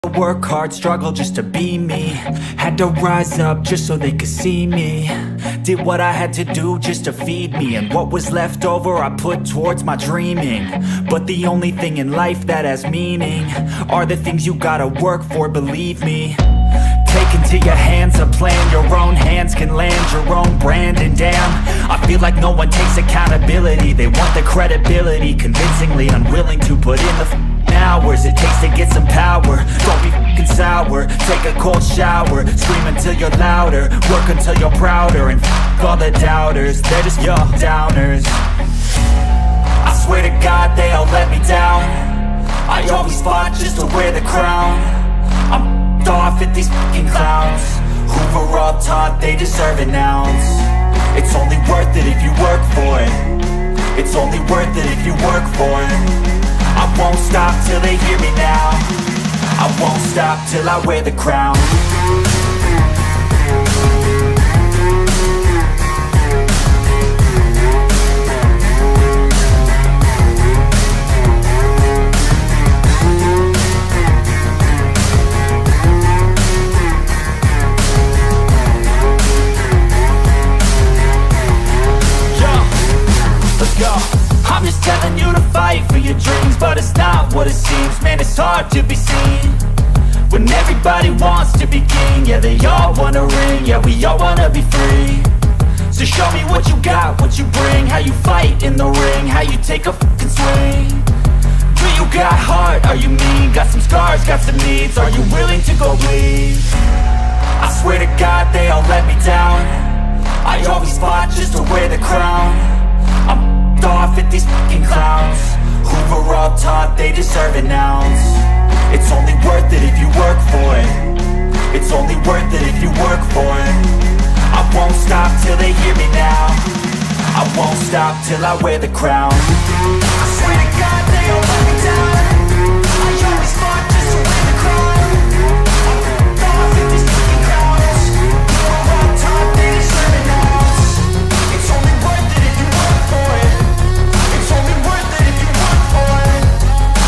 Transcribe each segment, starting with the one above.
Work hard, struggle just to be me. Had to rise up just so they could see me. Did what I had to do just to feed me, and what was left over I put towards my dreaming. But the only thing in life that has meaning are the things you gotta work for, believe me. Take into your hands a plan, your own hands can land your own brand. And damn, I feel like no one takes accountability. They want the credibility, convincingly unwilling to put in the hours it takes to get some power. Don't be f***ing sour, take a cold shower, scream until you're louder, work until you're prouder, and f*** all the doubters, they're just your downers. I swear to God they all let me down. I always fought just to wear the crown. I'm off at these fucking clowns who were all taught they deserve an ounce. It's only worth it if you work for it. It's only worth it if you work for it. I won't stop till they hear me now. I won't stop till I wear the crown. I'm just telling you to fight for your dreams, but it's not what it seems. Man, it's hard to be seen when everybody wants to be king. Yeah, they all wanna ring, yeah, we all wanna be free. So show me what you got, what you bring, how you fight in the ring, how you take a fucking swing. Do you got heart, are you mean? Got some scars, got some needs, are you willing to go bleed? I swear to God they all let me down. I always fought just to wear the crown. I'm off at these fucking clowns who were all taught they deserve an ounce. It's only worth it if you work for it. It's only worth it if you work for it. I won't stop till they hear me now. I won't stop till I wear the crown. I swear to God they all let me down. I always fought just to wear the crown. I'm off at these fucking clowns who were all taught they deserve an ounce. It's only worth it if you work for it. It's only worth it if you work for it.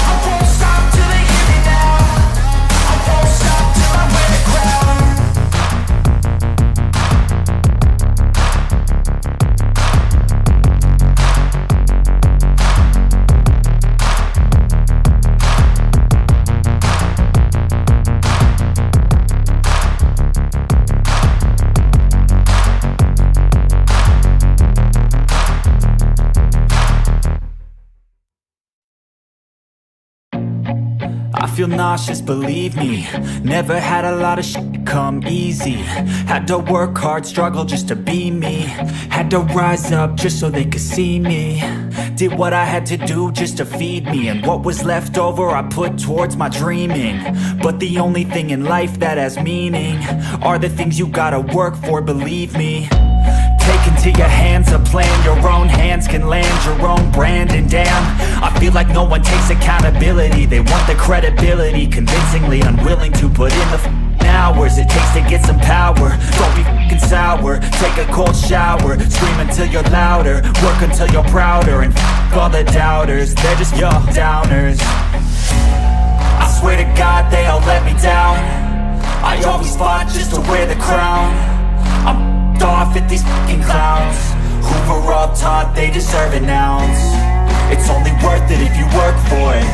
I won't stop till they hear me now. I won't stop till I wear the crown. I feel nauseous, believe me. Never had a lot of shit come easy. Had to work hard, struggle just to be me. Had to rise up just so they could see me. Did what I had to do just to feed me, and what was left over I put towards my dreaming. But the only thing in life that has meaning are the things you gotta work for, believe me. Take into your hands a plan, your own hands can land your own brand. And damn, I feel like no one takes accountability. They want the credibility, convincingly unwilling to put in the hours it takes to get some power. Don't be f***ing sour, take a cold shower, scream until you're louder, work until you're prouder, and f*** all the doubters, they're just your downers. I swear to God they all let me down. I always fought just to wear the crown. I'm off at these fucking clowns who were all taught they deserve an ounce. It's only worth it if you work for it.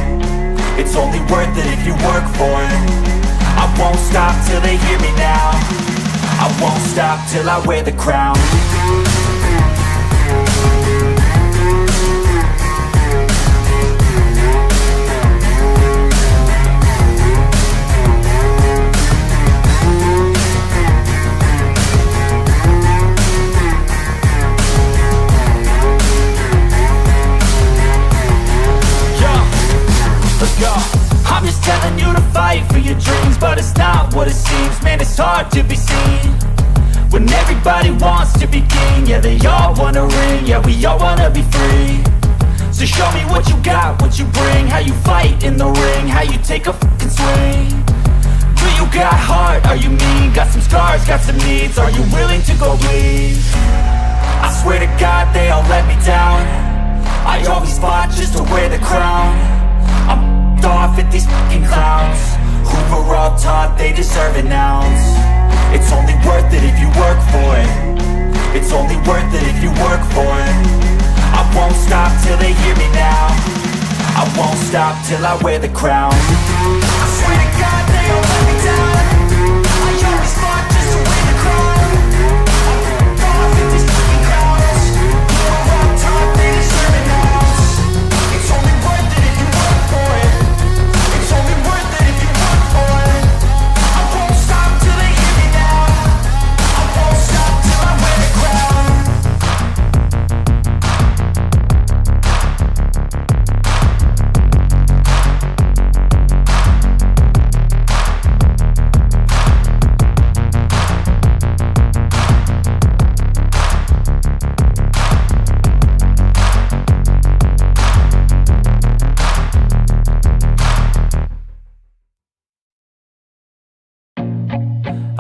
It's only worth it if you work for it. I won't stop till they hear me now. I won't stop till I wear the crown. I'm just telling you to fight for your dreams, but it's not what it seems. Man, it's hard to be seen when everybody wants to be king. Yeah, they all wanna ring, yeah, we all wanna be free. So show me what you got, what you bring, how you fight in the ring, how you take a fucking swing. Do you got heart, are you mean? Got some scars, got some needs, are you willing to go bleed? I swear to God they all let me down. I always fought just to wear the crown. I'm off at these fucking clowns who who were all taught they deserve an ounce. It's only worth it if you work for it. It's only worth it if you work for it. I won't stop till they hear me now. I won't stop till I wear the crown. I swear to God they don't let me down. I always fought just to win the crown. I'm off with these fucking crowds. We're all taught they deserve an ounce. It's only worth it if you work for it. It's only worth it if you work for it. I won't stop till they hear me now. I won't stop till I wear the crown.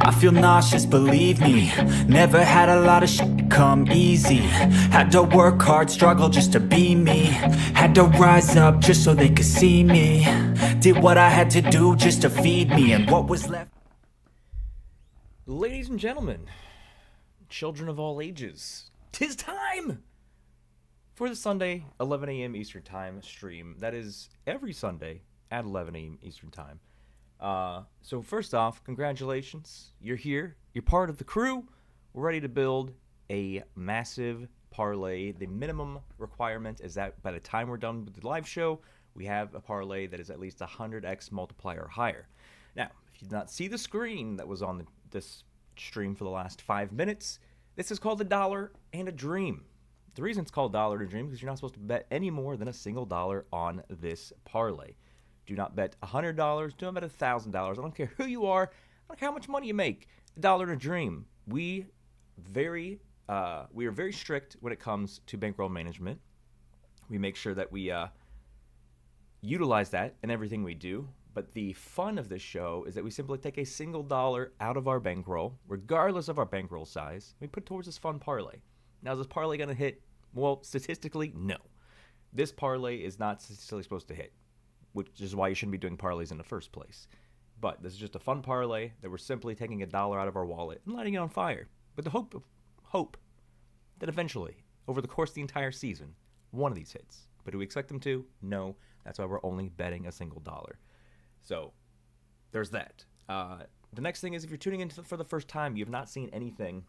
I feel nauseous, believe me. Never had a lot of shit come easy. Had to work hard, struggle just to be me. Had to rise up just so they could see me. Did what I had to do just to feed me, and what was left. Ladies and gentlemen, children of all ages, 'tis time for the Sunday 11 a.m. Eastern Time stream. That is every Sunday at 11 a.m. Eastern Time. So first off, congratulations. You're here. You're part of the crew. We're ready to build a massive parlay. The minimum requirement is that by the time we're done with the live show, we have a parlay that is at least 100x multiplier or higher. Now, if you did not see the screen that was on this stream for the last 5 minutes, this is called a dollar and a dream. The reason it's called dollar and a dream is because you're not supposed to bet any more than a single dollar on this parlay. Do not bet $100. Do not bet $1,000. I don't care who you are. I don't care how much money you make. A dollar and a dream. We are very strict when it comes to bankroll management. We make sure that we utilize that in everything we do. But the fun of this show is that we simply take a single dollar out of our bankroll, regardless of our bankroll size. We put it towards this fun parlay. Now, is this parlay going to hit? Well, statistically, no. This parlay is not statistically supposed to hit, which is why you shouldn't be doing parlays in the first place. But this is just a fun parlay that we're simply taking a dollar out of our wallet and lighting it on fire with the hope that eventually, over the course of the entire season, one of these hits. But do we expect them to? No. That's why we're only betting a single dollar. So there's that. The next thing is, if you're tuning in for the first time, you have not seen anything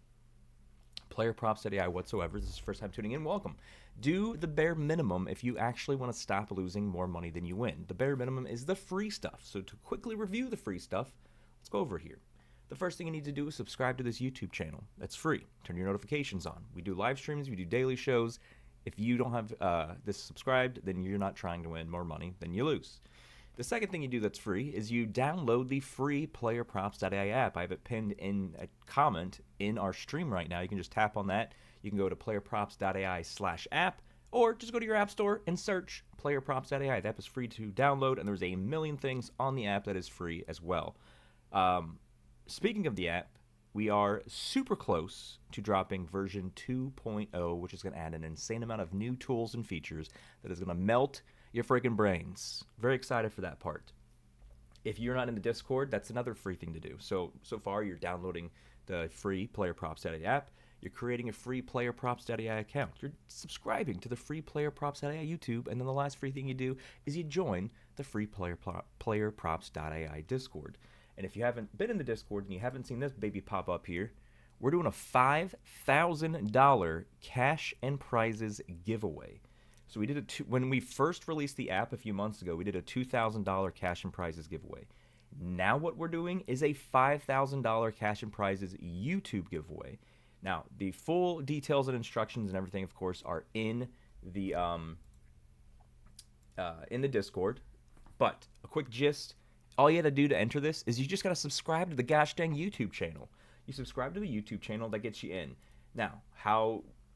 PlayerProps.ai whatsoever. This is the first time tuning in. Welcome. Do the bare minimum if you actually want to stop losing more money than you win. The bare minimum is the free stuff. So to quickly review the free stuff, let's go over here. The first thing you need to do is subscribe to this YouTube channel. That's free. Turn your notifications on. We do live streams. We do daily shows. If you don't have this subscribed, then you're not trying to win more money than you lose. The second thing you do that's free is you download the free PlayerProps.ai app. I have it pinned in a comment in our stream right now. You can just tap on that. You can go to PlayerProps.ai/app, or just go to your app store and search PlayerProps.ai. The app is free to download, and there's a million things on the app that is free as well. Speaking of the app, we are super close to dropping version 2.0, which is going to add an insane amount of new tools and features that is going to melt your freaking brains. Very excited for that part. If you're not in the Discord, that's another free thing to do. So far, you're downloading the free PlayerProps.ai app. You're creating a free PlayerProps.ai account. You're subscribing to the free PlayerProps.ai YouTube. And then the last free thing you do is you join the free PlayerProps.ai Discord. And if you haven't been in the Discord and you haven't seen this baby pop up here, we're doing a $5,000 cash and prizes giveaway. So we did when we first released the app a few months ago, we did a $2,000 cash and prizes giveaway. Now what we're doing is a $5,000 cash and prizes YouTube giveaway. Now, the full details and instructions and everything, of course, are in the Discord. But a quick gist, all you had to do to enter this is you just got to subscribe to the gosh dang YouTube channel. You subscribe to the YouTube channel, that gets you in. Now,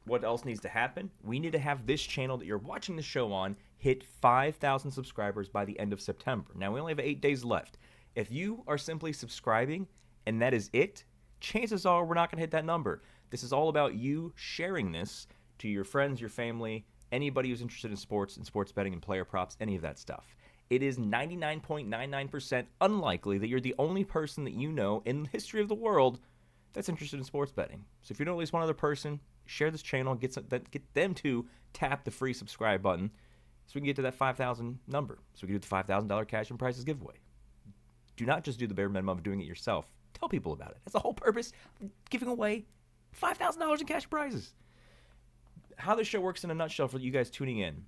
what else needs to happen? We need to have this channel that you're watching the show on hit 5,000 subscribers by the end of September. Now, we only have 8 days left. If you are simply subscribing and that is it, chances are we're not going to hit that number. This is all about you sharing this to your friends, your family, anybody who's interested in sports and sports betting and player props, any of that stuff. It is 99.99% unlikely that you're the only person that you know in the history of the world that's interested in sports betting. So if you know at least one other person, share this channel, get them to tap the free subscribe button so we can get to that 5,000 number. So we can do the $5,000 cash and prizes giveaway. Do not just do the bare minimum of doing it yourself. Tell people about it. That's the whole purpose of giving away $5,000 in cash prizes. How this show works in a nutshell for you guys tuning in.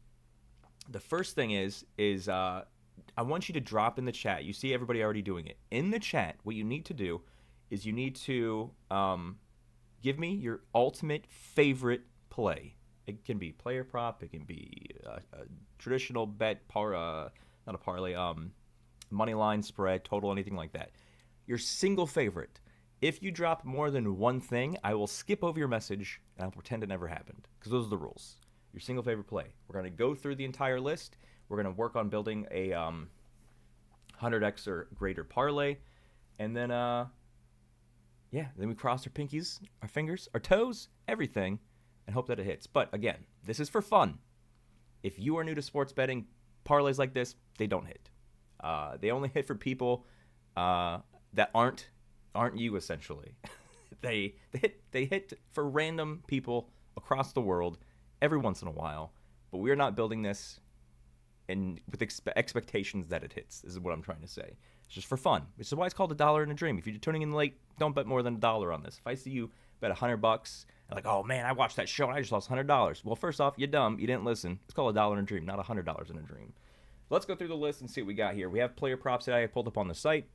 The first thing is I want you to drop in the chat. You see everybody already doing it. In the chat, what you need to do is you need to give me your ultimate favorite play. It can be player prop. It can be a traditional bet, not a parlay, money line, spread, total, anything like that. Your single favorite. If you drop more than one thing, I will skip over your message and I'll pretend it never happened because those are the rules. Your single favorite play. We're going to go through the entire list. We're going to work on building a 100x or greater parlay. And then, then we cross our pinkies, our fingers, our toes, everything, and hope that it hits. But again, this is for fun. If you are new to sports betting, parlays like this, they don't hit. They only hit for people that aren't you, essentially. they hit for random people across the world every once in a while, but we're not building this with expectations that it hits. This is what I'm trying to say. It's just for fun, which is why it's called $1 in a dream. If you're tuning in late, don't bet more than $1 on this. If I see you bet $100, and like, oh man, I watched that show and I just lost $100. Well, first off, you're dumb. You didn't listen. It's called $1 in a dream, not $100 in a dream. Let's go through the list and see what we got here. We have PlayerProps.ai pulled up on the site,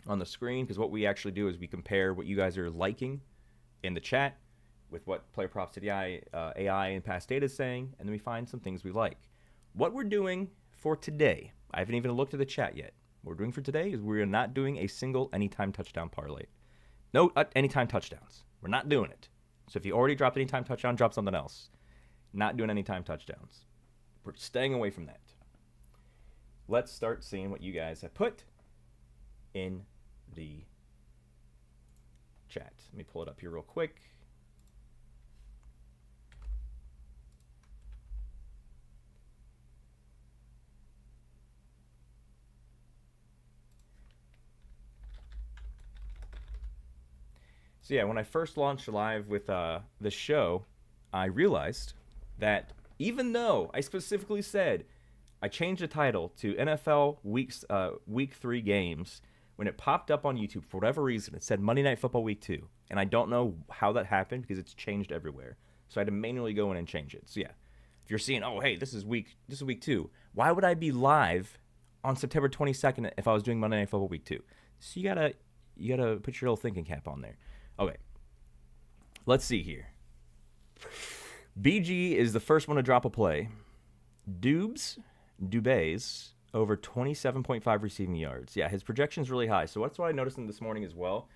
on the screen, because what we actually do is we compare what you guys are liking in the chat with what PlayerProps.ai AI and past data is saying, and then we find some things we like. What we're doing for today, I haven't even looked at the chat yet. What we're doing for today is we're not doing a single anytime touchdown parlay. No anytime touchdowns. We're not doing it. So if you already dropped anytime touchdown, drop something else. Not doing anytime touchdowns. We're staying away from that. Let's start seeing what you guys have put in the chat. Let me pull it up here real quick. So yeah, when I first launched live with the show, I realized that even though I specifically said I changed the title to NFL Week 3 games, when it popped up on YouTube, for whatever reason, it said Monday Night Football Week 2. And I don't know how that happened because it's changed everywhere. So I had to manually go in and change it. So yeah, if you're seeing, oh, hey, this is week 2, why would I be live on September 22nd if I was doing Monday Night Football Week 2? So you gotta put your little thinking cap on there. Okay, let's see here. BG is the first one to drop a play. Dubé's over 27.5 receiving yards. Yeah, his projection's really high. So that's what I noticed in this morning as well.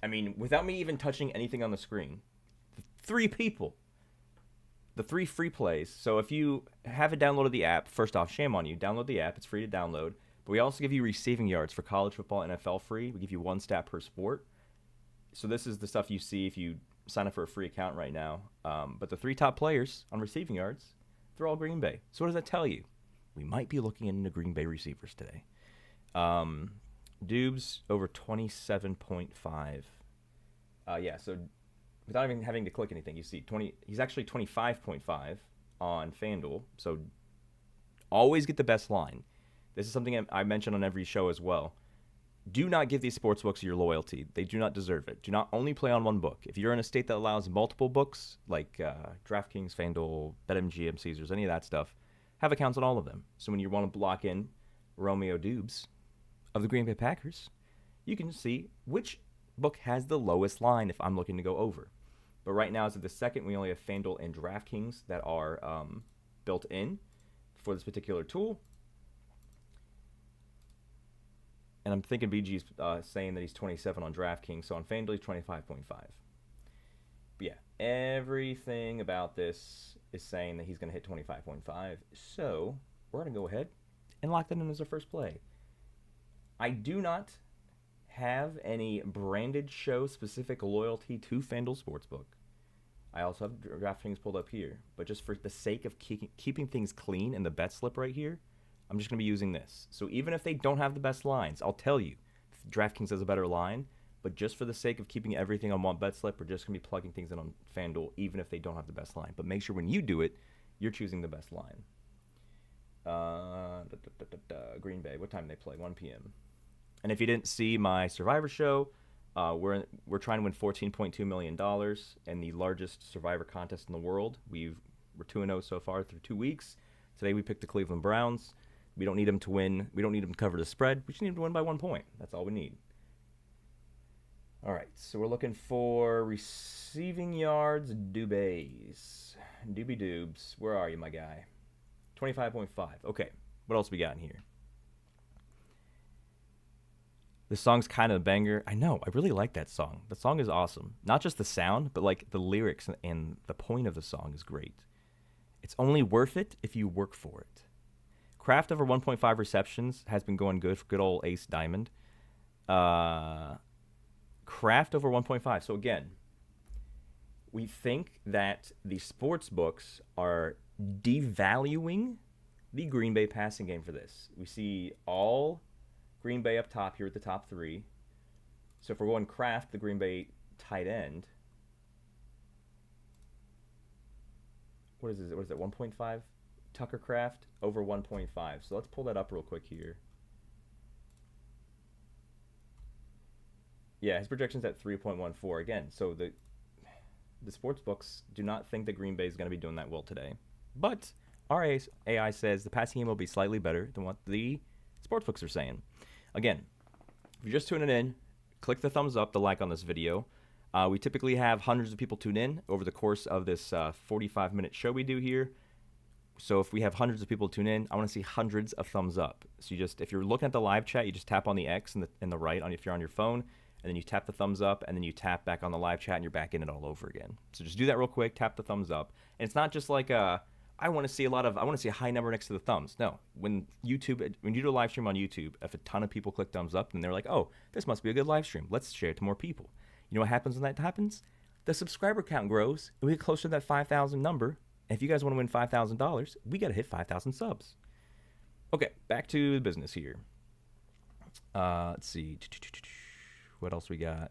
I mean, without me even touching anything on the screen, the 3 free plays. So if you haven't downloaded the app, first off, shame on you. Download the app. It's free to download. But we also give you receiving yards for college football, NFL free. We give you 1 stat per sport. So this is the stuff you see if you sign up for a free account right now. But the 3 top players on receiving yards, they're all Green Bay. So what does that tell you? We might be looking into Green Bay receivers today. Dubes over 27.5. Yeah, so without even having to click anything, you see he's actually 25.5 on FanDuel. So always get the best line. This is something I mention on every show as well. Do not give these sports books your loyalty. They do not deserve it. Do not only play on one book. If you're in a state that allows multiple books, like DraftKings, FanDuel, BetMGM, Caesars, any of that stuff, have accounts on all of them. So when you want to block in Romeo Dubes of the Green Bay Packers, you can see which book has the lowest line if I'm looking to go over. But right now, as of the second, we only have FanDuel and DraftKings that are built in for this particular tool. And I'm thinking BG's saying that he's 27 on DraftKings, so on FanDuel he's 25.5. But yeah, everything about this is saying that he's going to hit 25.5. So we're going to go ahead and lock that in as our first play. I do not have any branded show-specific loyalty to FanDuel Sportsbook. I also have DraftKings pulled up here. But just for the sake of keeping things clean in the bet slip right here, I'm just going to be using this. So even if they don't have the best lines, I'll tell you, DraftKings has a better line, but just for the sake of keeping everything on one bet slip, we're just going to be plugging things in on FanDuel, even if they don't have the best line. But make sure when you do it, you're choosing the best line. Green Bay, what time do they play? 1 p.m. And if you didn't see my Survivor show, we're trying to win $14.2 million in the largest Survivor contest in the world. We're 2-0 so far through 2 weeks. Today we picked the Cleveland Browns. We don't need them to win. We don't need them to cover the spread. We just need them to win by 1 point. That's all we need. All right, so we're looking for receiving yards, Doobies. Doobie Doobs. Where are you, my guy? 25.5. Okay, what else we got in here? This song's kind of a banger. I know, I really like that song. The song is awesome. Not just the sound, but like the lyrics and the point of the song is great. It's only worth it if you work for it. Kraft over 1.5 receptions has been going good for good old Ace Diamond. Kraft over 1.5. So again, we think that the sports books are devaluing the Green Bay passing game for this. We see all Green Bay up top here at the top 3. So if we're going Kraft, the Green Bay tight end, what is it? 1.5? Tucker Kraft over 1.5. So let's pull that up real quick here. Yeah, his projection's at 3.14 again. So the sports books do not think that Green Bay is going to be doing that well today. But our AI says the passing game will be slightly better than what the sports books are saying. Again, if you're just tuning in, click the thumbs up, the like on this video. We typically have hundreds of people tune in over the course of this 45-minute show we do here. So if we have hundreds of people tune in, I want to see hundreds of thumbs up. So if you're looking at the live chat, you just tap on the X in the right if you're on your phone, and then you tap the thumbs up, and then you tap back on the live chat, and you're back in it all over again. So just do that real quick, tap the thumbs up. And it's not just like I want to see a high number next to the thumbs. No, when you do a live stream on YouTube, if a ton of people click thumbs up, then they're like, oh, this must be a good live stream. Let's share it to more people. You know what happens when that happens? The subscriber count grows, and we get closer to that 5,000 number. And if you guys want to win $5,000, we got to hit 5,000 subs. Okay, back to the business here. Let's see. What else we got?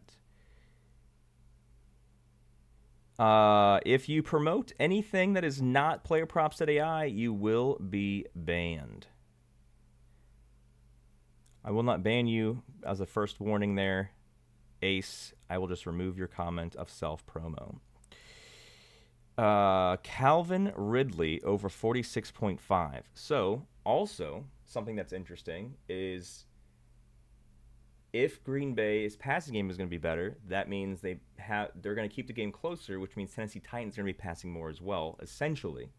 If you promote anything that is not PlayerProps.ai, you will be banned. I will not ban you as a first warning there, Ace. I will just remove your comment of self-promo. Calvin Ridley over 46.5. So, also, something that's interesting is if Green Bay's passing game is going to be better, that means they're going to keep the game closer, which means Tennessee Titans are going to be passing more as well, essentially.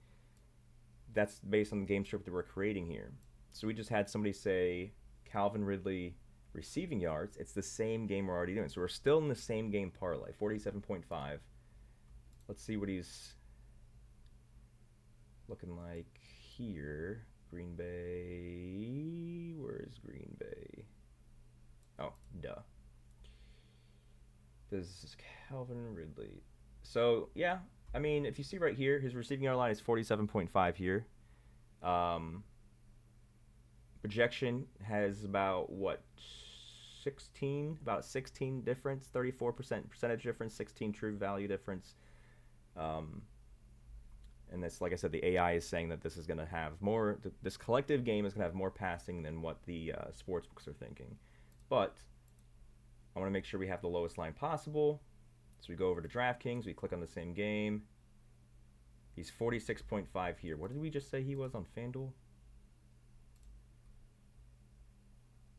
That's based on the game script that we're creating here. So we just had somebody say Calvin Ridley receiving yards. It's the same game we're already doing. So we're still in the same game parlay, 47.5. Let's see what he's looking like here. Green Bay. Where is Green Bay? Oh, duh. This is Calvin Ridley. So, yeah. I mean, if you see right here, his receiving yard line is 47.5 here. Projection has about, 16 difference, 34% percentage difference, 16 true value difference. And this, like I said, the AI is saying that this is going to have more, this collective game is going to have more passing than what the sportsbooks are thinking. But I want to make sure we have the lowest line possible. So we go over to DraftKings, we click on the same game. He's 46.5 here. What did we just say he was on FanDuel?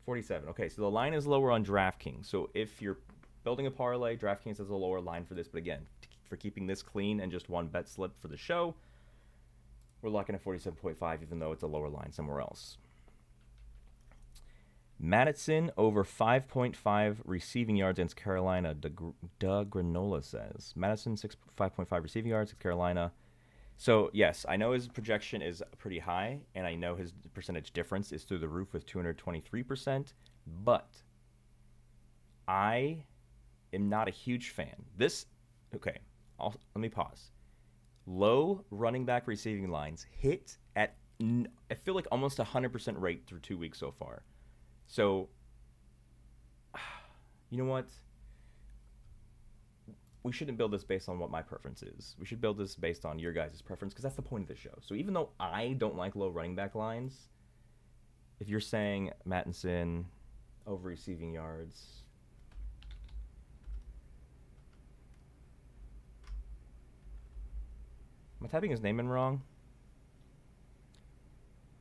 47. Okay, so the line is lower on DraftKings. So if you're building a parlay, DraftKings has a lower line for this. But again, for keeping this clean and just one bet slip for the show, we're locking at 47.5, even though it's a lower line somewhere else. Madison over 5.5 receiving yards against Carolina. Doug Granola says. Madison 5.5 receiving yards against Carolina. So, yes, I know his projection is pretty high, and I know his percentage difference is through the roof with 223%, but I am not a huge fan. Let me pause. Low running back receiving lines hit at I feel like almost 100% rate through 2 weeks so far. So, you know what? We shouldn't build this based on what my preference is. We should build this based on your guys' preference, because that's the point of the show. So even though I don't like low running back lines, if you're saying Mattinson over receiving yards, am I typing his name in wrong?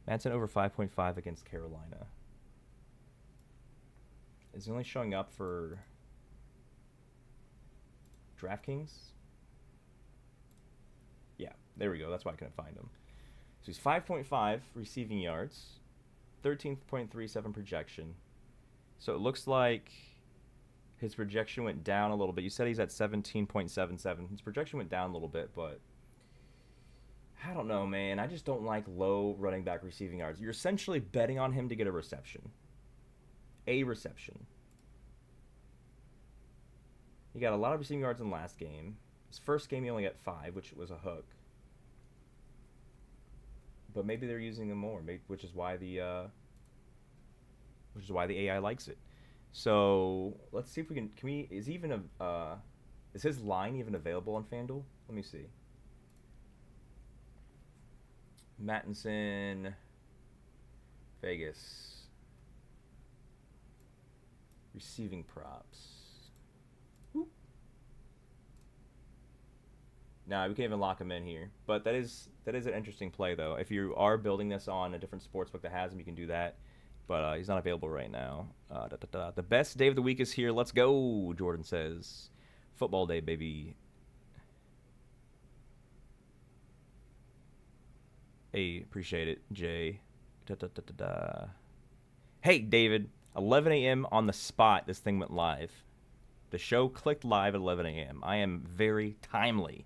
Mattinson over 5.5 against Carolina. Is he only showing up for DraftKings? Yeah, there we go. That's why I couldn't find him. So he's 5.5 receiving yards, 13.37 projection. So it looks like his projection went down a little bit. You said he's at 17.77. His projection went down a little bit, but I don't know, man. I just don't like low running back receiving yards. You're essentially betting on him to get a reception. A reception. He got a lot of receiving yards in the last game. His first game he only got 5, which was a hook. But maybe they're using him more, which is why the AI likes it. So let's see if we can. Is his line even available on FanDuel? Let me see. Mattinson, Vegas, receiving props. Nah, we can't even lock him in here. But that is an interesting play, though. If you are building this on a different sportsbook that has him, you can do that. But he's not available right now. The best day of the week is here. Let's go, Jordan says. Football day, baby. Hey, appreciate it, Jay. Hey, David. 11 a.m. on the spot. This thing went live. The show clicked live at 11 a.m. I am very timely.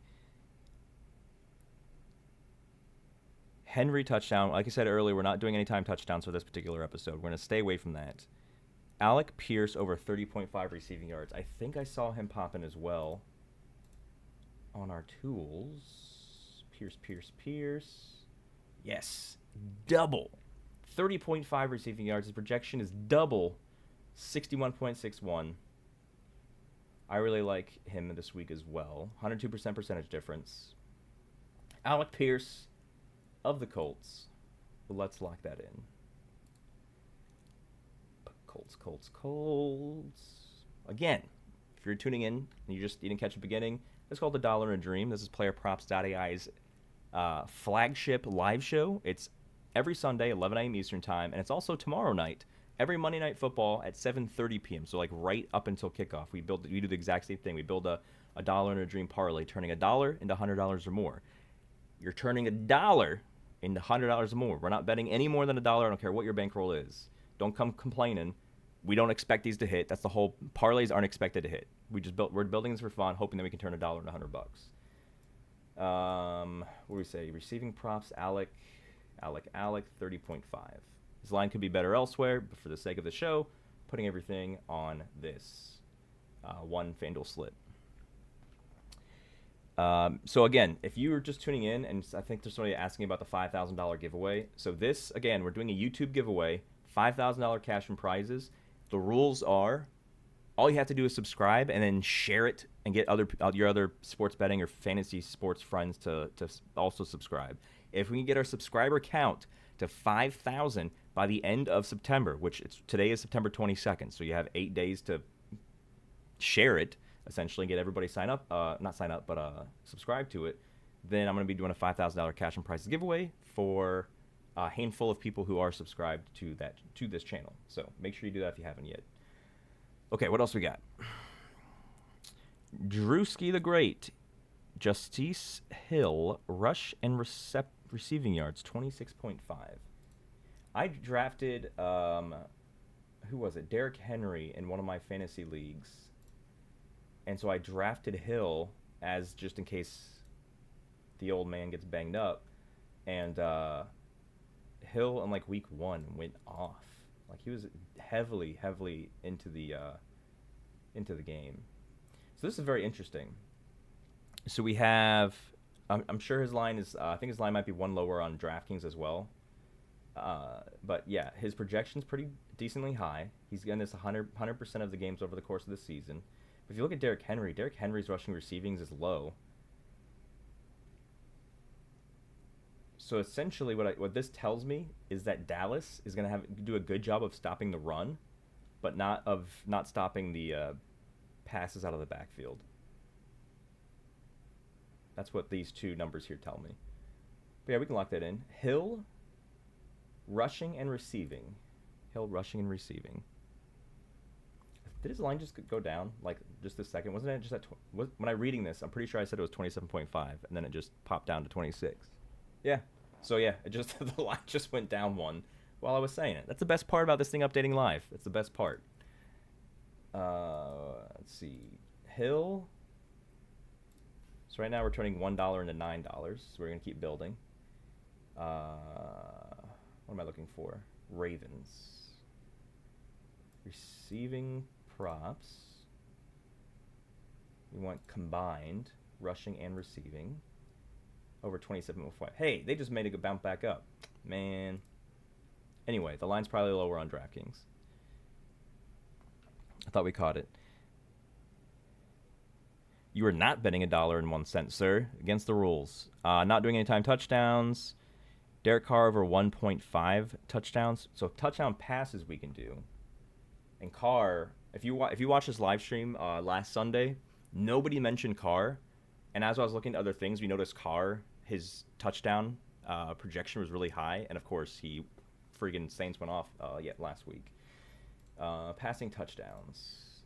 Henry touchdown. Like I said earlier, we're not doing any time touchdowns for this particular episode. We're going to stay away from that. Alec Pierce over 30.5 receiving yards. I think I saw him pop in as well on our tools. Pierce. Yes. Double. 30.5 receiving yards. His projection is double. 61.61. I really like him this week as well. 102% percentage difference. Alec Pierce of the Colts. Let's lock that in. Colts. Again, if you're tuning in and you didn't catch the beginning, it's called The Dollar and a Dream. This is PlayerProps.ai's flagship live show. It's every Sunday, 11 a.m. Eastern Time, and it's also tomorrow night, every Monday Night Football at 7:30 p.m. So like right up until kickoff, we do the exact same thing. We build a dollar and a dream parlay, turning $1 into $100 or more. You're turning $1 into $100 or more. We're not betting any more than $1. I don't care what your bankroll is. Don't come complaining. We don't expect these to hit. That's the whole. Parlays aren't expected to hit. We're building this for fun, hoping that we can turn $1 into $100. What do we say? Receiving props, Alec, 30.5. His line could be better elsewhere, but for the sake of the show, putting everything on this one FanDuel slip. So again, if you were just tuning in, and I think there's somebody asking about the $5,000 giveaway. So this, again, we're doing a YouTube giveaway, $5,000 cash and prizes. The rules are, all you have to do is subscribe and then share it and get your other sports betting or fantasy sports friends to also subscribe. If we can get our subscriber count to 5,000 by the end of September, which today is September 22nd, so you have 8 days to share it, essentially get everybody subscribe to it, then I'm going to be doing a $5,000 cash and prizes giveaway for a handful of people who are subscribed to this channel. So make sure you do that if you haven't yet. Okay, what else we got? Drewski the Great, Justice Hill, rush and receiving yards, 26.5. I drafted, who was it? Derrick Henry in one of my fantasy leagues. And so I drafted Hill as just in case the old man gets banged up. And Hill in like week 1 went off. Like he was heavily into the game. So this is very interesting. So we have, I'm sure his line is, I think his line might be one lower on DraftKings as well. But yeah, his projection's pretty decently high. He's getting this 100% of the games over the course of the season. But if you look at Derrick Henry's rushing receivings is low. So essentially, what this tells me is that Dallas is going to do a good job of stopping the run, but not stopping the passes out of the backfield. That's what these two numbers here tell me. But yeah, we can lock that in. Hill, rushing and receiving. Hill, rushing and receiving. Did his line just go down like just this second? Wasn't it just at when I reading this? I'm pretty sure I said it was 27.5, and then it just popped down to 26. Yeah. So yeah, it just the line just went down one while I was saying it. That's the best part about this thing updating live. That's the best part. Let's see. Hill. So right now we're turning $1 into $9. So we're gonna keep building. What am I looking for? Ravens. Receiving props. We want combined rushing and receiving. Over 27.5. Hey, they just made it bounce back up. Man. Anyway, the line's probably lower on DraftKings. I thought we caught it. You are not betting $1.01, sir. Against the rules. Not doing any time touchdowns. Derek Carr over 1.5 touchdowns. So touchdown passes we can do. And Carr, if you watch this live stream last Sunday, nobody mentioned Carr. And as I was looking at other things, we noticed Carr, his touchdown projection was really high. And, of course, he friggin' Saints went off last week. Passing touchdowns.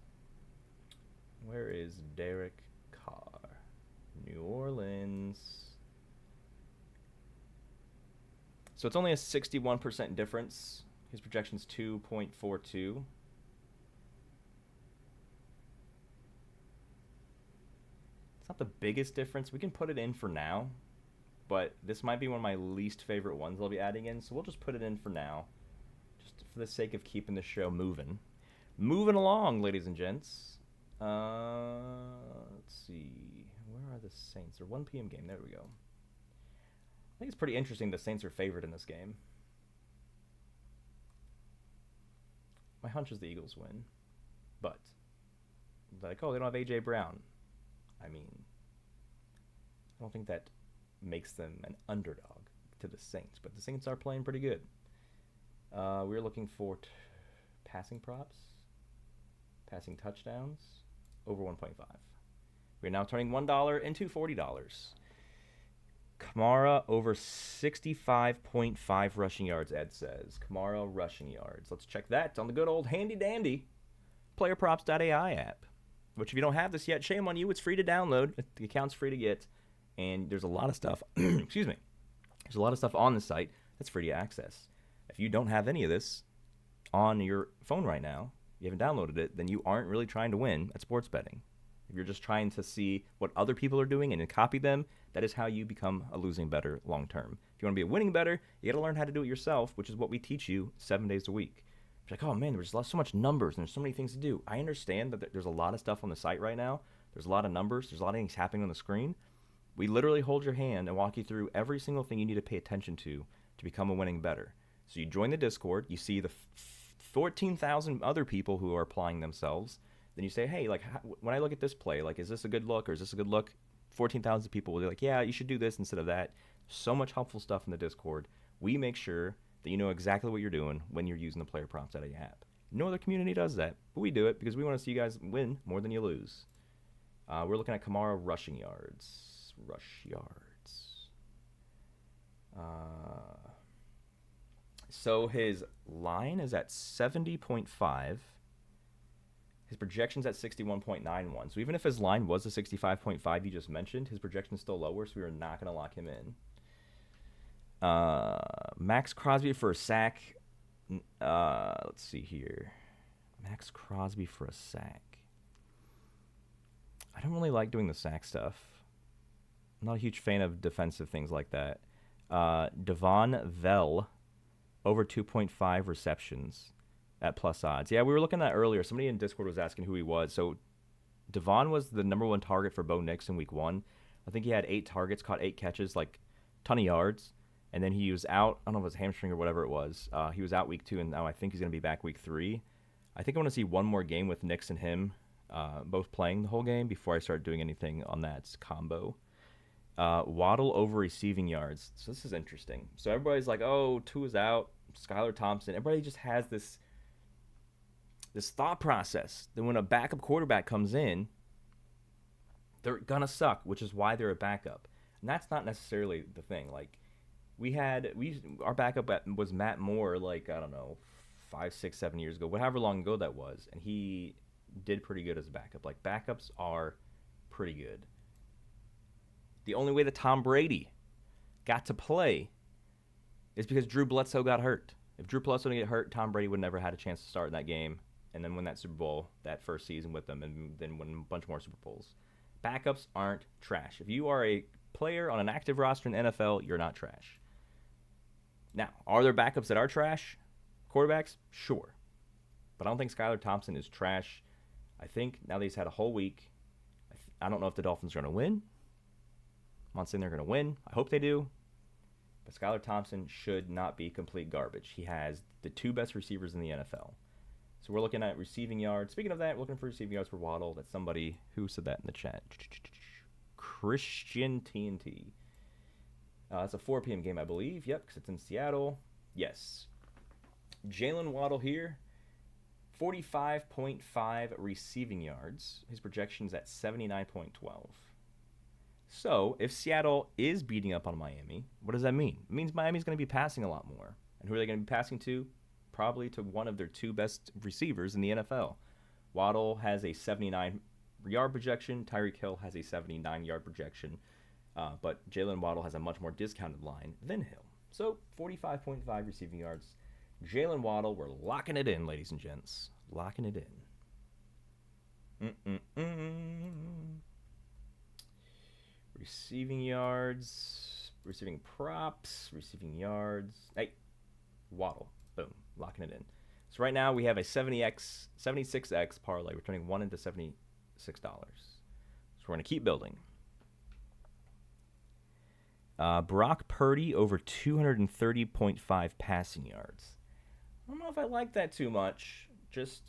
Where is Derek Carr? New Orleans. So it's only a 61% difference. His projection's 2.42. It's not the biggest difference. We can put it in for now, but this might be one of my least favorite ones I'll be adding in, so we'll just put it in for now, just for the sake of keeping the show moving. Moving along, ladies and gents. Let's see. Where are the Saints? They're 1 p.m. game. There we go. I think it's pretty interesting the Saints are favored in this game. My hunch is the Eagles win, but like, oh, they don't have A.J. Brown. I mean, I don't think that makes them an underdog to the Saints, but the Saints are playing pretty good. We're looking for passing props, passing touchdowns, over 1.5. We're now turning $1 into $40. Kamara over 65.5 rushing yards, Ed says. Kamara rushing yards. Let's check that on the good old handy-dandy PlayerProps.ai app. Which, if you don't have this yet, shame on you. It's free to download. The account's free to get. And there's a lot of stuff. Excuse me. There's a lot of stuff on the site that's free to access. If you don't have any of this on your phone right now, you haven't downloaded it, then you aren't really trying to win at sports betting. If you're just trying to see what other people are doing and then copy them, that is how you become a losing bettor long term. If you want to be a winning bettor, you got to learn how to do it yourself, which is what we teach you 7 days a week. It's like, oh man, there's so much numbers and there's so many things to do. I understand that there's a lot of stuff on the site right now. There's a lot of numbers. There's a lot of things happening on the screen. We literally hold your hand and walk you through every single thing you need to pay attention to become a winning bettor. So you join the Discord. You see the 14,000 other people who are applying themselves. Then you say, hey, like, when I look at this play, like, is this a good look or is this a good look? 14,000 people will be like, yeah, you should do this instead of that. So much helpful stuff in the Discord. We make sure that you know exactly what you're doing when you're using the PlayerProps.ai app. No other community does that, but we do it because we want to see you guys win more than you lose. We're looking at Kamara rushing yards. Rush yards. So his line is at 70.5. His projection's at 61.91. So even if his line was the 65.5 you just mentioned, his projection's still lower, so we are not going to lock him in. Max Crosby for a sack. Let's see here. Max Crosby for a sack. I don't really like doing the sack stuff. I'm not a huge fan of defensive things like that. Devon Vell over 2.5 receptions at plus odds. Yeah, we were looking at that earlier. Somebody in Discord was asking who he was. So Devon was the number one target for Bo Nix in week 1. I think he had 8 targets, caught 8 catches, like ton of yards. And then he was out. I don't know if it was hamstring or whatever it was. He was out week 2, and now I think he's going to be back week 3. I think I want to see one more game with Nix and him both playing the whole game before I start doing anything on that combo. Waddle over receiving yards. So this is interesting. So everybody's like, oh, Tua's out. Skylar Thompson. Everybody just has this thought process that when a backup quarterback comes in, they're going to suck, which is why they're a backup. And that's not necessarily the thing. Like, our backup was Matt Moore, like, I don't know, 5, 6, 7 years ago, however long ago that was, and he did pretty good as a backup. Like, backups are pretty good. The only way that Tom Brady got to play is because Drew Bledsoe got hurt. If Drew Bledsoe didn't get hurt, Tom Brady would never had a chance to start in that game and then win that Super Bowl that first season with them and then win a bunch more Super Bowls. Backups aren't trash. If you are a player on an active roster in the NFL, you're not trash. Now, are there backups that are trash? Quarterbacks? Sure. But I don't think Skylar Thompson is trash. I think now that he's had a whole week, I don't know if the Dolphins are going to win. I'm not saying they're going to win. I hope they do. But Skylar Thompson should not be complete garbage. He has the 2 best receivers in the NFL. So we're looking at receiving yards. Speaking of that, we're looking for receiving yards for Waddle. That's somebody who said that in the chat. Christian TNT. It's a 4 p.m. game, I believe. Yep, because it's in Seattle. Yes. Jalen Waddle here. 45.5 receiving yards. His projection's at 79.12. So, if Seattle is beating up on Miami, what does that mean? It means Miami's going to be passing a lot more. And who are they going to be passing to? Probably to one of their 2 best receivers in the NFL. Waddle has a 79-yard projection. Tyreek Hill has a 79-yard projection. But Jalen Waddle has a much more discounted line than Hill. So, 45.5 receiving yards. Jalen Waddle, we're locking it in, ladies and gents. Locking it in. Receiving yards, receiving props, receiving yards. Hey, Waddle. Boom. Locking it in. So right now we have a 76x parlay. We're turning 1 into $76. So we're going to keep building. Brock Purdy over 230.5 passing yards. I don't know if I like that too much, just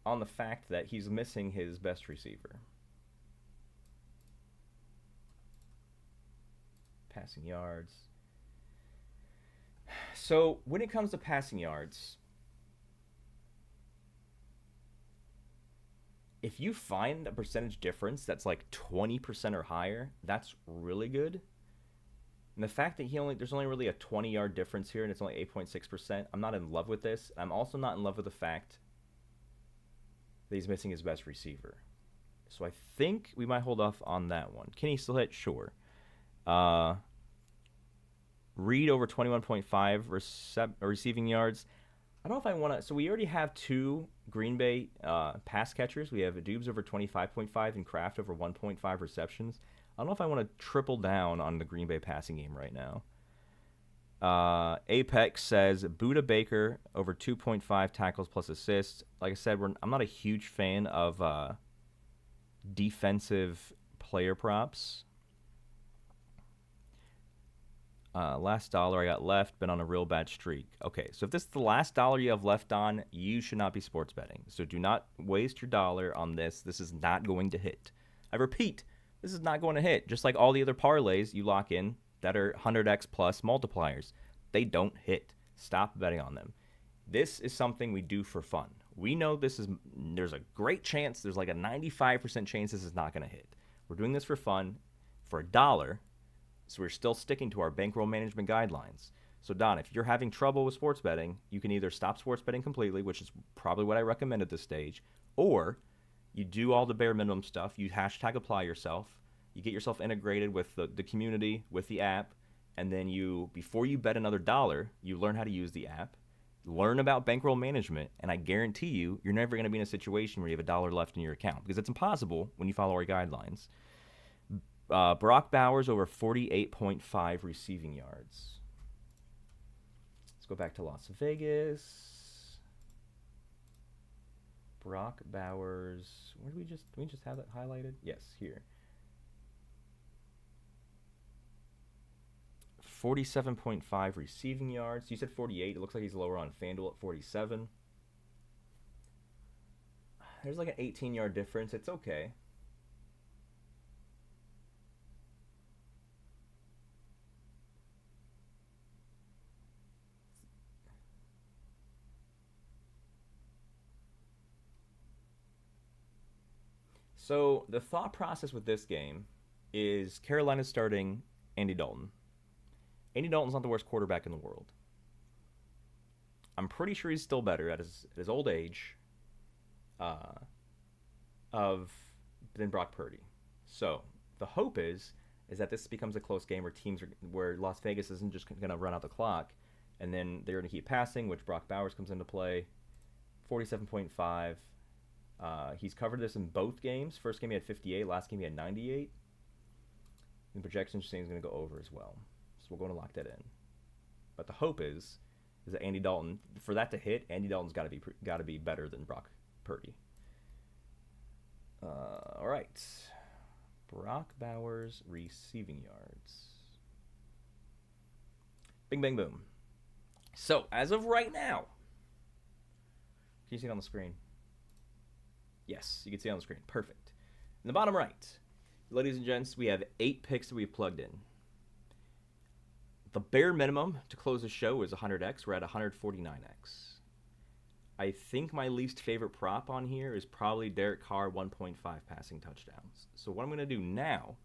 on the fact that he's missing his best receiver. Passing yards. So when it comes to passing yards, if you find a percentage difference that's like 20% or higher, that's really good. And the fact that there's only really a 20-yard difference here and it's only 8.6%, I'm not in love with this. I'm also not in love with the fact that he's missing his best receiver. So I think we might hold off on that one. Can he still hit? Sure. Reed over 21.5 receiving yards. I don't know if I want to. So we already have 2 Green Bay pass catchers. We have Dubes over 25.5 and Kraft over 1.5 receptions. I don't know if I want to triple down on the Green Bay passing game right now. Apex says Buda Baker over 2.5 tackles plus assists. Like I said, I'm not a huge fan of defensive player props. Last dollar I got left, been on a real bad streak. Okay, so if this is the last dollar you have left on, you should not be sports betting. So do not waste your dollar on this. This is not going to hit. I repeat, this is not going to hit. Just like all the other parlays you lock in that are 100x plus multipliers. They don't hit. Stop betting on them. This is something we do for fun. We know there's a great chance, there's like a 95% chance this is not going to hit. We're doing this for fun, for $1. So we're still sticking to our bankroll management guidelines. So Don, if you're having trouble with sports betting, you can either stop sports betting completely, which is probably what I recommend at this stage, or you do all the bare minimum stuff. You hashtag apply yourself. You get yourself integrated with the community, with the app, and then before you bet another $1, you learn how to use the app, learn about bankroll management, and I guarantee you're never going to be in a situation where you have $1 left in your account, because it's impossible when you follow our guidelines. Brock Bowers over 48.5 receiving yards. Let's go back to Las Vegas. Brock Bowers. Where did we just have that highlighted? Yes, here. 47.5 receiving yards. You said 48. It looks like he's lower on FanDuel at 47. There's like an 18-yard difference. It's okay. So the thought process with this game is Carolina's starting Andy Dalton. Andy Dalton's not the worst quarterback in the world. I'm pretty sure he's still better at his old age than Brock Purdy. So the hope is that this becomes a close game where Las Vegas isn't just going to run out the clock, and then they're going to keep passing, which Brock Bowers comes into play. 47.5. He's covered this in both games. First game he had 58. Last game he had 98. And projections are saying he's going to go over as well. So we're going to lock that in. But the hope is that Andy Dalton, for that to hit, Andy Dalton's got to be better than Brock Purdy. All right. Brock Bowers receiving yards. Bing, bang, boom. So as of right now, can you see it on the screen? Yes, you can see it on the screen. Perfect. In the bottom right, ladies and gents, we have 8 picks that we've plugged in. The bare minimum to close the show is 100x. We're at 149x. I think my least favorite prop on here is probably Derek Carr 1.5 passing touchdowns. So what I'm going to do now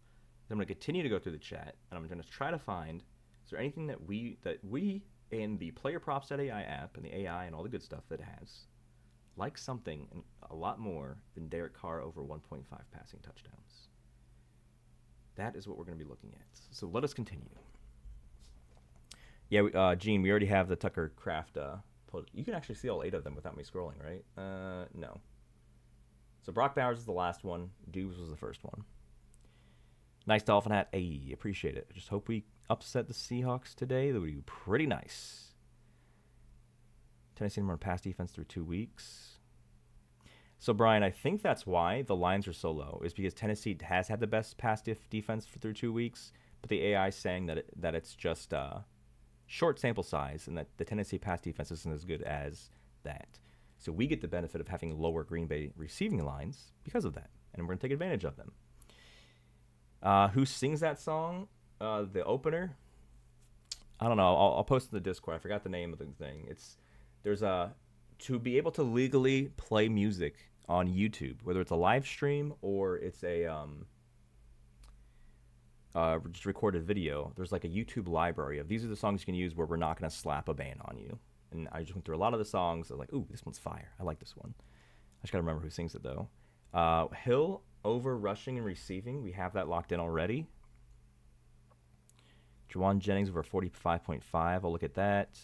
is I'm going to continue to go through the chat, and I'm going to try to find, is there anything that we in the PlayerProps.ai app and the AI and all the good stuff that it has, like something a lot more than Derek Carr over 1.5 passing touchdowns. That is what we're going to be looking at. So let us continue. Yeah, Gene, we already have the Tucker Craft. You can actually see all 8 of them without me scrolling, right? No. So Brock Bowers is the last one. Dubes was the first one. Nice Dolphin hat. Hey, appreciate it. I just hope we upset the Seahawks today. That would be pretty nice. Tennessee number 1 pass defense through 2 weeks. So, Brian, I think that's why the lines are so low, is because Tennessee has had the best pass defense through 2 weeks, but the AI is saying that it's just short sample size and that the Tennessee pass defense isn't as good as that. So we get the benefit of having lower Green Bay receiving lines because of that, and we're going to take advantage of them. Who sings that song? The opener? I don't know. I'll post in the Discord. I forgot the name of the thing. To be able to legally play music on YouTube, whether it's a live stream or it's a just recorded video, there's like a YouTube library of these are the songs you can use where we're not going to slap a ban on you. And I just went through a lot of the songs. I was like, ooh, this one's fire. I like this one. I just got to remember who sings it, though. Hill over rushing and receiving. We have that locked in already. Juwan Jennings over 45.5. I'll look at that.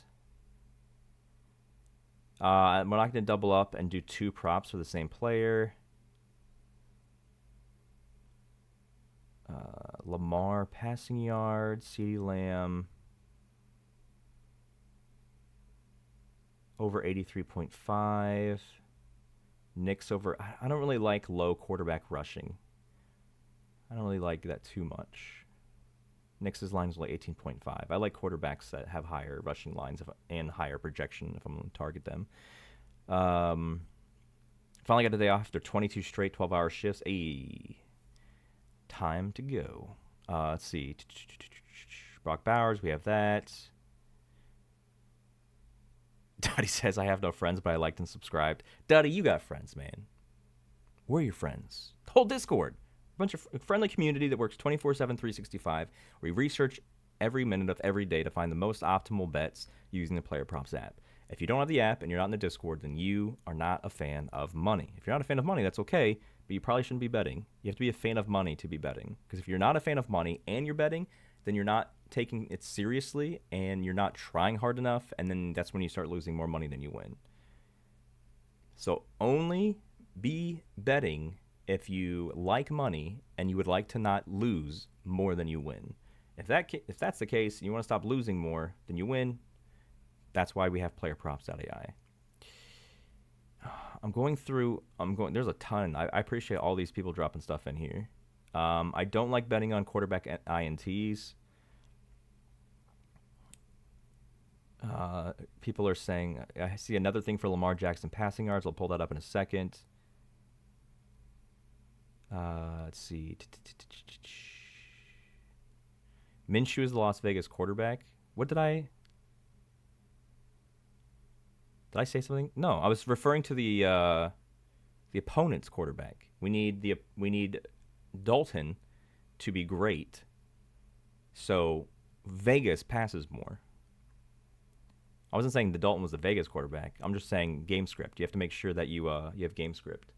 We're not going to double up and do 2 props for the same player. Lamar passing yards, CeeDee Lamb over 83.5. Knicks over. I don't really like low quarterback rushing. I don't really like that too much. Knicks' line is like 18.5. I like quarterbacks that have higher rushing lines and higher projection if I'm going to target them. Finally got the day off after 22 straight 12-hour shifts. Time to go. Let's see. Brock Bowers, we have that. Duddy says, I have no friends, but I liked and subscribed. Duddy, you got friends, man. We're your friends. The whole Discord. A bunch of friendly community that works 24/7, 365. We research every minute of every day to find the most optimal bets using the Player Props app. If you don't have the app and you're not in the Discord, then you are not a fan of money. If you're not a fan of money, that's okay, but you probably shouldn't be betting. You have to be a fan of money to be betting. Because if you're not a fan of money and you're betting, then you're not taking it seriously and you're not trying hard enough, and then that's when you start losing more money than you win. So only be betting if you like money and you would like to not lose more than you win. If that's the case and you want to stop losing more than you win, that's why we have PlayerProps.ai. There's a ton. I appreciate all these people dropping stuff in here. I don't like betting on quarterback INTs. People are saying, I see another thing for Lamar Jackson passing yards. I'll pull that up in a second. Let's see. Minshew is the Las Vegas quarterback. What did I say something? No, I was referring to the opponent's quarterback. We need Dalton to be great, so Vegas passes more. I wasn't saying the Dalton was the Vegas quarterback. I'm just saying game script. You have to make sure that you have game script.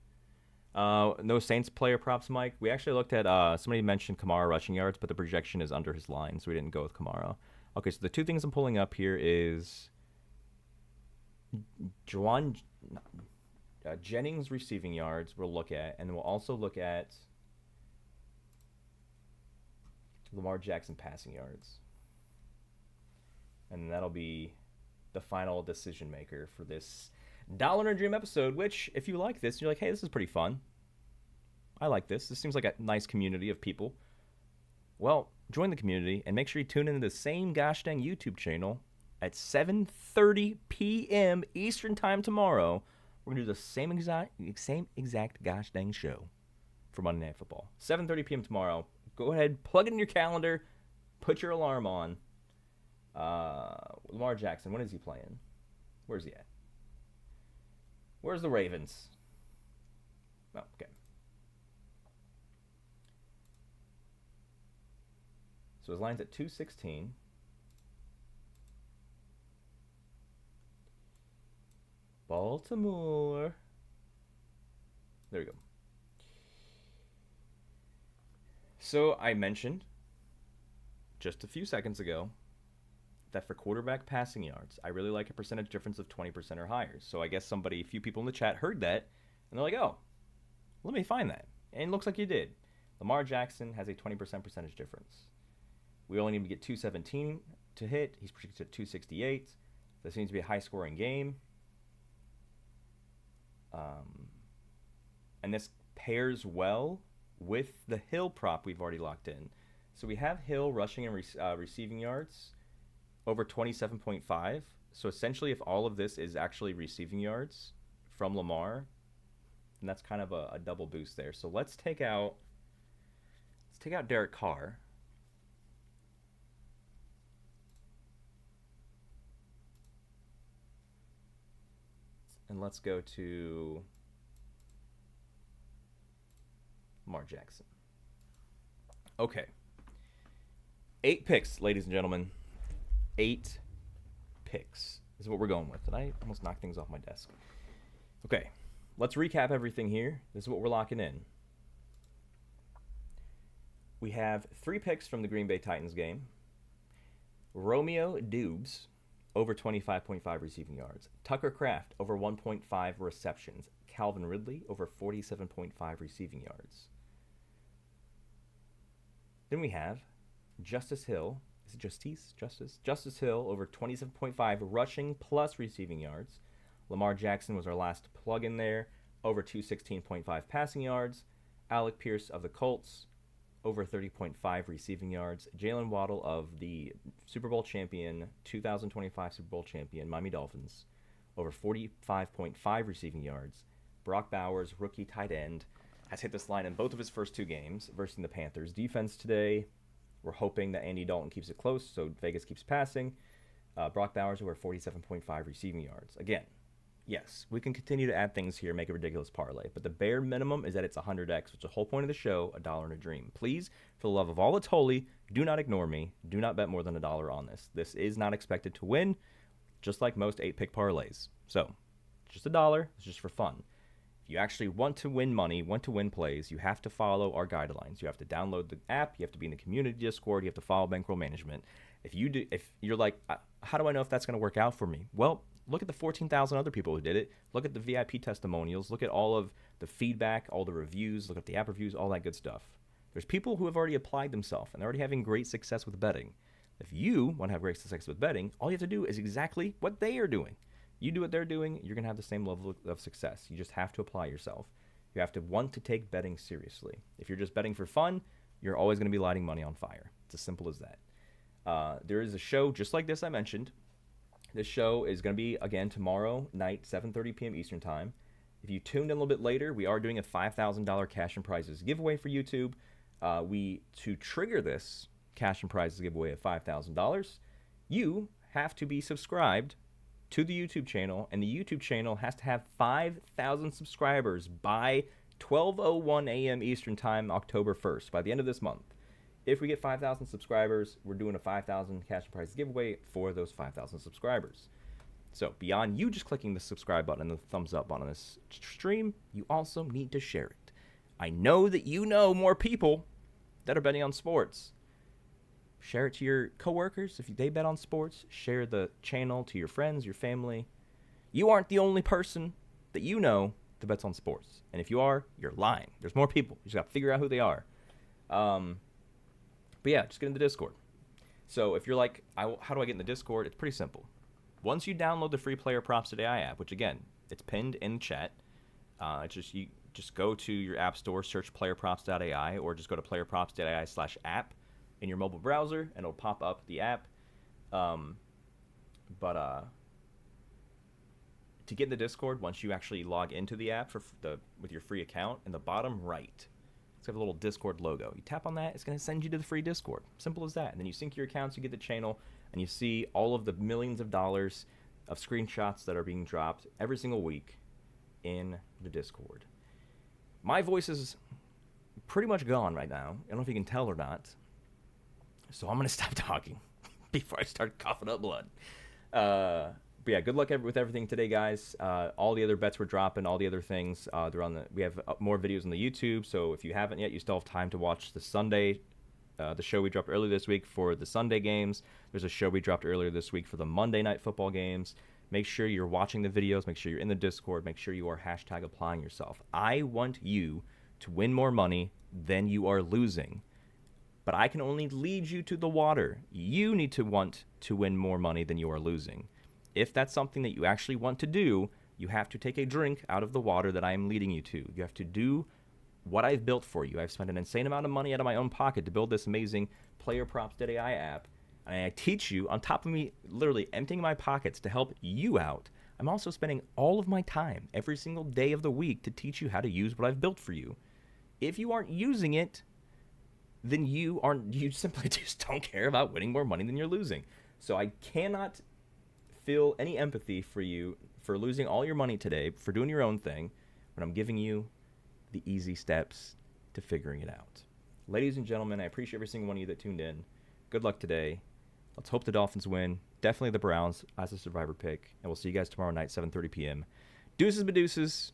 No Saints player props, Mike. We actually looked at somebody mentioned Kamara rushing yards, but the projection is under his line, so we didn't go with Kamara. Okay, so the two things I'm pulling up here is Jennings receiving yards we'll look at, and we'll also look at Lamar Jackson passing yards. And that'll be the final decision maker for this Dollar and a Dream episode, which, if you like this, you're like, hey, this is pretty fun. I like this. This seems like a nice community of people. Well, join the community and make sure you tune into the same gosh dang YouTube channel at 7:30 p.m. Eastern Time tomorrow. We're going to do the same exact gosh dang show for Monday Night Football. 7:30 p.m. tomorrow. Go ahead, plug it in your calendar, put your alarm on. Lamar Jackson, when is he playing? Where's he at? Where's the Ravens? Oh, okay. So his line's at 216. Baltimore. There we go. So I mentioned just a few seconds ago that for quarterback passing yards, I really like a percentage difference of 20% or higher. So I guess a few people in the chat heard that, and they're like, oh, let me find that. And it looks like you did. Lamar Jackson has a 20% percentage difference. We only need to get 217 to hit. He's projected at 268. This seems to be a high-scoring game. And this pairs well with the Hill prop we've already locked in. So we have Hill rushing and receiving yards over 27.5. So essentially, if all of this is actually receiving yards from Lamar, then that's kind of a double boost there. So let's take out Derek Carr. And let's go to Lamar Jackson. Okay. 8 picks, ladies and gentlemen. 8 picks is what we're going with. And I almost knocked things off my desk. Okay. Let's recap everything here. This is what we're locking in. We have 3 picks from the Green Bay Titans game. Romeo Dubes, over 25.5 receiving yards. Tucker Kraft, over 1.5 receptions. Calvin Ridley, over 47.5 receiving yards. Then we have Justice Hill. Is it Justice? Justice Hill, over 27.5 rushing plus receiving yards. Lamar Jackson was our last plug in there, over 216.5 passing yards. Alec Pierce of the Colts, over 30.5 receiving yards. Jalen Waddle of the Super Bowl champion, 2025 Super Bowl champion, Miami Dolphins, over 45.5 receiving yards. Brock Bowers, rookie tight end, has hit this line in both of his first 2 games versus the Panthers. Defense today, we're hoping that Andy Dalton keeps it close, so Vegas keeps passing. Brock Bowers, over 47.5 receiving yards. Again, yes, we can continue to add things here, make a ridiculous parlay, but the bare minimum is that it's 100x, which is the whole point of the show, $1 and a dream. Please, for the love of all that's holy, do not ignore me. Do not bet more than $1 on this. This is not expected to win, just like most 8-pick parlays. So, just $1. It's just for fun. If you actually want to win money, want to win plays, you have to follow our guidelines. You have to download the app. You have to be in the community Discord. You have to follow Bankroll Management. If you're like, how do I know if that's going to work out for me? Well, look at the 14,000 other people who did it. Look at the VIP testimonials. Look at all of the feedback, all the reviews. Look at the app reviews, all that good stuff. There's people who have already applied themselves, and they're already having great success with betting. If you want to have great success with betting, all you have to do is exactly what they are doing. You do what they're doing, you're going to have the same level of success. You just have to apply yourself. You have to want to take betting seriously. If you're just betting for fun, you're always going to be lighting money on fire. It's as simple as that. There is a show just like this I mentioned This show is going to be, again, tomorrow night, 7:30 p.m. Eastern Time. If you tuned in a little bit later, we are doing a $5,000 cash and prizes giveaway for YouTube. To trigger this cash and prizes giveaway of $5,000, you have to be subscribed to the YouTube channel, and the YouTube channel has to have 5,000 subscribers by 12:01 a.m. Eastern Time, October 1st, by the end of this month. If we get 5,000 subscribers, we're doing a 5,000 cash and prize giveaway for those 5,000 subscribers. So beyond you just clicking the subscribe button and the thumbs up button on this stream, you also need to share it. I know that you know more people that are betting on sports. Share it to your coworkers if they bet on sports. Share the channel to your friends, your family. You aren't the only person that you know that bets on sports. And if you are, you're lying. There's more people. You just got to figure out who they are. But yeah, just get in the Discord. So if you're like, how do I get in the Discord? It's pretty simple. Once you download the free PlayerProps.ai app, which again, it's pinned in the chat. You just go to your app store, search PlayerProps.ai, or just go to PlayerProps.ai/app in your mobile browser, and it'll pop up the app. To get in the Discord, once you actually log into the app with your free account, in the bottom right, it's got a little Discord logo. You tap on that, it's going to send you to the free Discord. Simple as that. And then you sync your accounts, you get the channel, and you see all of the millions of dollars of screenshots that are being dropped every single week in the Discord. My voice is pretty much gone right now. I don't know if you can tell or not. So I'm going to stop talking before I start coughing up blood. But yeah, good luck with everything today, guys. All the other bets we're dropping, all the other things, we have more videos on the YouTube. So if you haven't yet, you still have time to watch the Sunday, the show we dropped earlier this week for the Sunday games. There's a show we dropped earlier this week for the Monday Night Football games. Make sure you're watching the videos. Make sure you're in the Discord. Make sure you are #applying yourself. I want you to win more money than you are losing. But I can only lead you to the water. You need to want to win more money than you are losing. If that's something that you actually want to do, you have to take a drink out of the water that I am leading you to. You have to do what I've built for you. I've spent an insane amount of money out of my own pocket to build this amazing PlayerProps.ai app. And I teach you, on top of me literally emptying my pockets to help you out, I'm also spending all of my time every single day of the week to teach you how to use what I've built for you. If you aren't using it, then you simply just don't care about winning more money than you're losing. So I cannot feel any empathy for you for losing all your money today, for doing your own thing, when I'm giving you the easy steps to figuring it out. Ladies and gentlemen, I appreciate every single one of you that tuned in. Good luck today. Let's hope the Dolphins win. Definitely the Browns as a survivor pick. And we'll see you guys tomorrow night, 7:30 p.m. Deuces, Meduses.